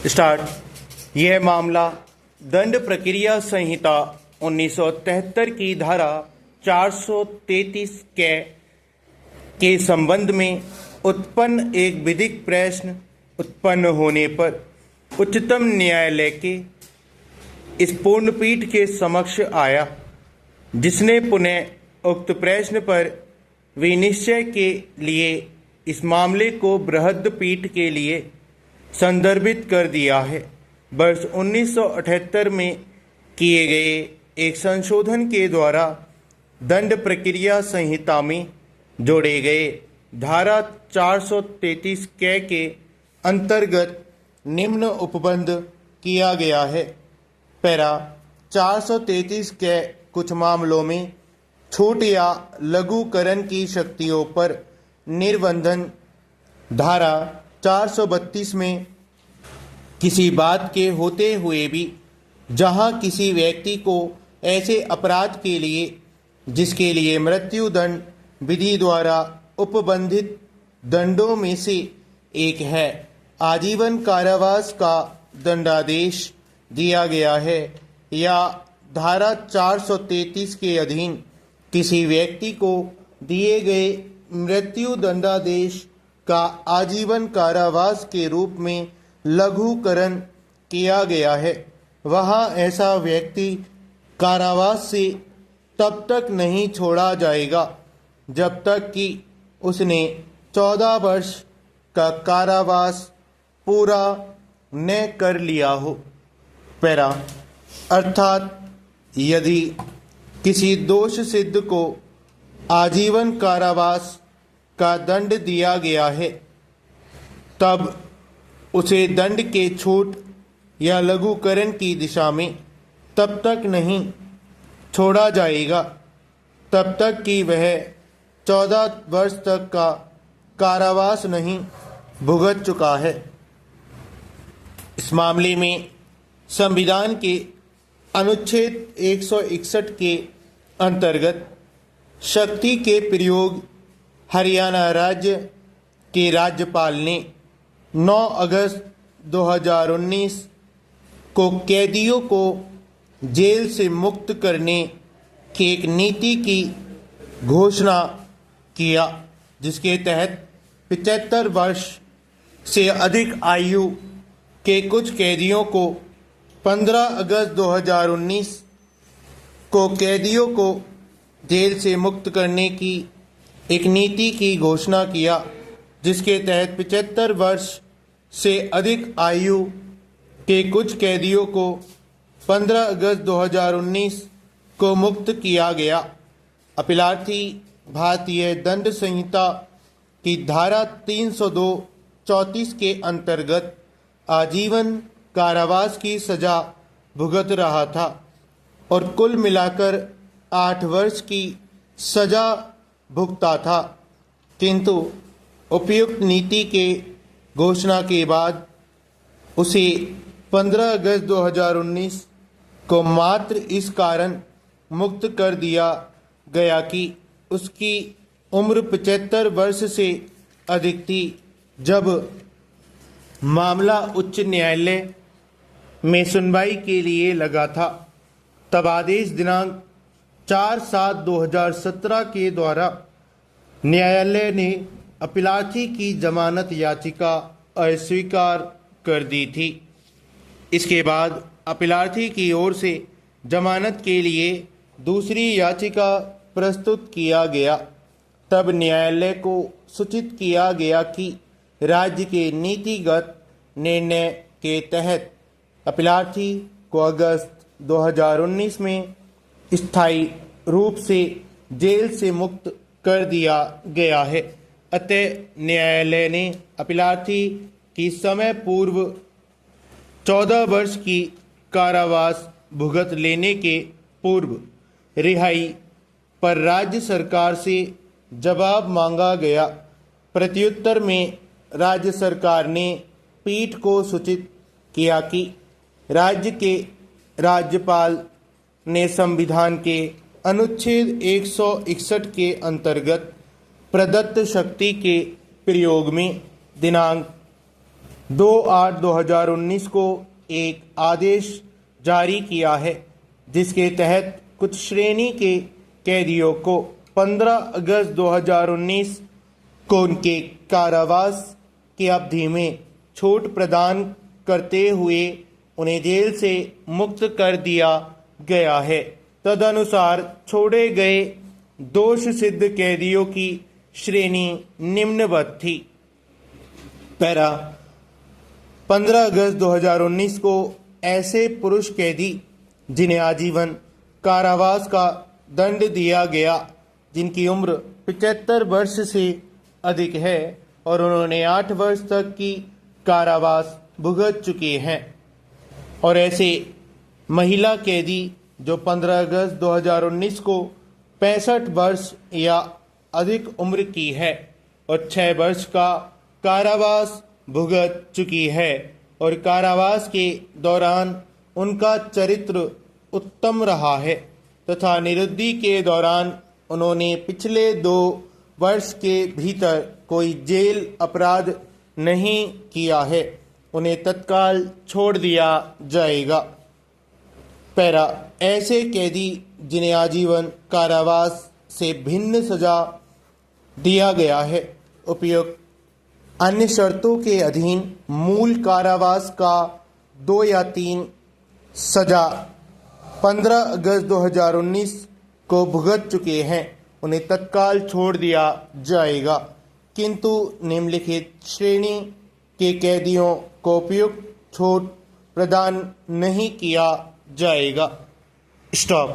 Start. यह मामला दंड प्रक्रिया संहिता 1973 की धारा 433 के संबंध में उत्पन्न एक विधिक प्रश्न उत्पन्न होने पर उच्चतम न्यायालय के इस पूर्णपीठ के समक्ष आया, जिसने पुनः उक्त प्रश्न पर विनिश्चय के लिए इस मामले को बृहद पीठ के लिए संदर्भित कर दिया है। वर्ष 1978 में किए गए एक संशोधन के द्वारा दंड प्रक्रिया संहिता में जोड़े गए धारा 433 के अंतर्गत निम्न उपबंध किया गया है। पैरा 433 के कुछ मामलों में छूट या लघुकरण की शक्तियों पर निर्बंधन, धारा 432 में किसी बात के होते हुए भी जहां किसी व्यक्ति को ऐसे अपराध के लिए जिसके लिए मृत्यु दंड विधि द्वारा उपबंधित दंडों में से एक है, आजीवन कारावास का दंडादेश दिया गया है, या धारा 433 के अधीन किसी व्यक्ति को दिए गए मृत्यु दंडादेश का आजीवन कारावास के रूप में लघुकरण किया गया है, वहाँ ऐसा व्यक्ति कारावास से तब तक नहीं छोड़ा जाएगा जब तक कि उसने 14 वर्ष का कारावास पूरा न कर लिया हो। पैरा अर्थात यदि किसी दोष सिद्ध को आजीवन कारावास का दंड दिया गया है, तब उसे दंड के छूट या लघुकरण की दिशा में तब तक नहीं छोड़ा जाएगा तब तक कि वह 14 वर्ष तक का कारावास नहीं भुगत चुका है। इस मामले में संविधान के अनुच्छेद 161 के अंतर्गत शक्ति के प्रयोग हरियाणा राज्य के राज्यपाल ने 9 अगस्त 2019 को कैदियों को जेल से मुक्त करने की एक नीति की घोषणा किया, जिसके तहत 75 वर्ष से अधिक आयु के कुछ कैदियों को 15 अगस्त 2019 को कैदियों को जेल से मुक्त करने की एक नीति की घोषणा किया, जिसके तहत 75 वर्ष से अधिक आयु के कुछ कैदियों को 15 अगस्त 2019 को मुक्त किया गया। अपीलार्थी भारतीय दंड संहिता की धारा 302(34) के अंतर्गत आजीवन कारावास की सजा भुगत रहा था और कुल मिलाकर 8 वर्ष की सजा भुगता था, किंतु उपयुक्त नीति के घोषणा के बाद उसे 15 अगस्त 2019 को मात्र इस कारण मुक्त कर दिया गया कि उसकी उम्र 75 वर्ष से अधिक थी, जब मामला उच्च न्यायालय में सुनवाई के लिए लगा था। तब आदेश दिनांक 4/7/2017 के द्वारा न्यायालय ने अपीलार्थी की जमानत याचिका अस्वीकार कर दी थी। इसके बाद अपीलार्थी की ओर से जमानत के लिए दूसरी याचिका प्रस्तुत किया गया। तब न्यायालय को सूचित किया गया कि राज्य के नीतिगत निर्णय के तहत अपीलार्थी को अगस्त 2019 में स्थायी रूप से जेल से मुक्त कर दिया गया है। अतः न्यायालय ने अपीलार्थी की समय पूर्व 14 वर्ष की कारावास भुगत लेने के पूर्व रिहाई पर राज्य सरकार से जवाब मांगा गया। प्रत्युत्तर में राज्य सरकार ने पीठ को सूचित किया कि राज्य के राज्यपाल ने संविधान के अनुच्छेद 161 के अंतर्गत प्रदत्त शक्ति के प्रयोग में दिनांक 2/8/2019 को एक आदेश जारी किया है, जिसके तहत कुछ श्रेणी के कैदियों को 15 अगस्त 2019 को उनके कारावास की अवधि में छूट प्रदान करते हुए उन्हें जेल से मुक्त कर दिया गया है। तदनुसार छोड़े गए दोष सिद्ध कैदियों की श्रेणी निम्नवत थी। पैरा 15 अगस्त 2019 को ऐसे पुरुष कैदी जिन्हें आजीवन कारावास का दंड दिया गया, जिनकी उम्र 75 वर्ष से अधिक है और उन्होंने 8 वर्ष तक की कारावास भुगत चुके हैं, और ऐसे महिला कैदी जो 15 अगस्त 2019 को 65 वर्ष या अधिक उम्र की है और 6 वर्ष का कारावास भुगत चुकी है और कारावास के दौरान उनका चरित्र उत्तम रहा है तथा निरुद्धि के दौरान उन्होंने पिछले 2 वर्ष के भीतर कोई जेल अपराध नहीं किया है, उन्हें तत्काल छोड़ दिया जाएगा। पैरा ऐसे कैदी जिन्हें आजीवन कारावास से भिन्न सजा दिया गया है, उपयुक्त अन्य शर्तों के अधीन मूल कारावास का 2 या 3 सजा 15 अगस्त 2019 को भुगत चुके हैं, उन्हें तत्काल छोड़ दिया जाएगा, किंतु निम्नलिखित श्रेणी के कैदियों को उपयुक्त छूट प्रदान नहीं किया जाएगा। स्टॉप।